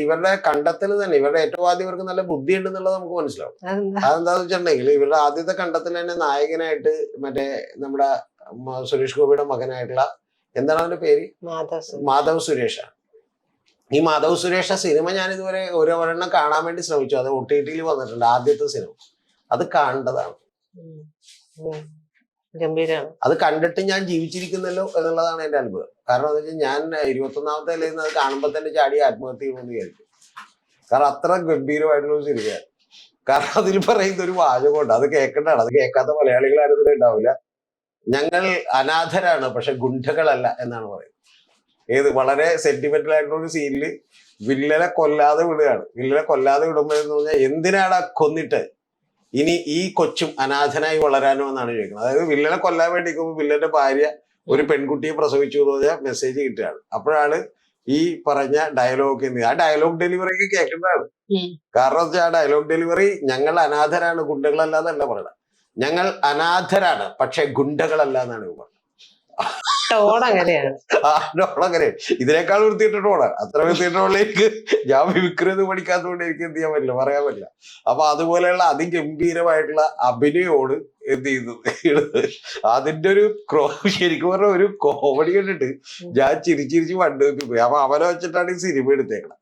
ഇവരുടെ കണ്ടെത്തൽ തന്നെ, ഇവരുടെ ഏറ്റവും ആദ്യം ഇവർക്ക് നല്ല ബുദ്ധി ഉണ്ടെന്നുള്ളത് നമുക്ക് മനസ്സിലാവും. അതെന്താ? അതെന്താന്ന് വെച്ചിട്ടുണ്ടെങ്കിൽ ഇവരുടെ ആദ്യത്തെ കണ്ടെത്തൽ തന്നെ നായകനായിട്ട് മറ്റേ നമ്മുടെ സുരേഷ് ഗോപിയുടെ മകനായിട്ടുള്ള, എന്താണ് അവന്റെ പേര്, മാധവ് സുരേഷാണ്. ഈ മാധവ് സുരേഷ സിനിമ ഞാൻ ഇതുവരെ ഒരെണ്ണം കാണാൻ വേണ്ടി ശ്രമിച്ചു. അത് OTT വന്നിട്ടുണ്ട്, ആദ്യത്തെ സിനിമ. അത് കാണേണ്ടതാണ്. അത് കണ്ടിട്ട് ഞാൻ ജീവിച്ചിരിക്കുന്നല്ലോ എന്നുള്ളതാണ് എന്റെ അത്ഭുതം. കാരണം എന്താ വെച്ചാൽ ഞാൻ 21ാമത്തെ നിലയിൽ അത് കാണുമ്പോൾ തന്നെ ചാടി ആത്മഹത്യ ചെയ്യണമെന്ന് വിചാരിക്കും. കാരണം അത്ര ഗംഭീരമായിട്ടുള്ള സിനിമയാണ്. കാരണം അതിൽ പറയുന്ന ഒരു വാചകമുണ്ട്, അത് കേൾക്കേണ്ടതാണ്. അത് കേൾക്കാത്ത മലയാളികൾ ആരും തന്നെ ഉണ്ടാവില്ല. ഞങ്ങൾ അനാഥരാണ് പക്ഷെ ഗുണ്ടകളല്ല എന്നാണ് പറയുന്നത്. ഏത് വളരെ സെന്റിമെന്റൽ ആയിട്ടുള്ള ഒരു സീനില് വില്ലനെ കൊല്ലാതെ വിടുകയാണ്. വില്ലനെ കൊല്ലാതെ വിടുമ്പോഴെന്ന് പറഞ്ഞാൽ എന്തിനാണ് കൊന്നിട്ട് ഇനി ഈ കൊച്ചും അനാഥനായി വളരാനോ എന്നാണ് ചോദിക്കുന്നത്. അതായത് വില്ലനെ കൊല്ലാൻ വേണ്ടി വില്ലന്റെ ഭാര്യ ഒരു പെൺകുട്ടിയെ പ്രസവിച്ചു എന്ന് പറഞ്ഞാൽ മെസ്സേജ് കിട്ടുകയാണ്. അപ്പോഴാണ് ഈ പറഞ്ഞ ഡയലോഗ്, ആ ഡയലോഗ് ഡെലിവറി ഒക്കെ കേൾക്കേണ്ടതാണ്. കാരണം വെച്ചാൽ ആ ഡയലോഗ് ഡെലിവറി ഞങ്ങൾ അനാഥരാണ് ഗുണ്ടകളല്ലാന്നല്ല പറയണം, ഞങ്ങൾ അനാഥരാണ് പക്ഷെ ഗുണ്ടകളല്ല എന്നാണ് പറഞ്ഞത്. അങ്ങനെ ഇതിനേക്കാൾ വൃത്തിയിട്ട ടോണാണ്. അത്ര വൃത്തിയിട്ട ടോണിലേക്ക് ഞാൻ മിമിക്രി പഠിക്കാത്തതുകൊണ്ട് എനിക്ക് എന്ത് ചെയ്യാൻ പറ്റില്ല, പറയാൻ പറ്റില്ല. അപ്പൊ അതുപോലെയുള്ള അതിഗംഭീരമായിട്ടുള്ള അഭിനയോട് എന്ത് ചെയ്തു, അതിന്റെ ഒരു ശരിക്കും പറഞ്ഞ ഒരു കോമഡി കണ്ടിട്ട് ഞാൻ ചിരിച്ചിരിച്ച് വണ്ടി പോയി. അപ്പൊ അവനെ വെച്ചിട്ടാണ് ഈ സിനിമ എടുത്തേക്കണം.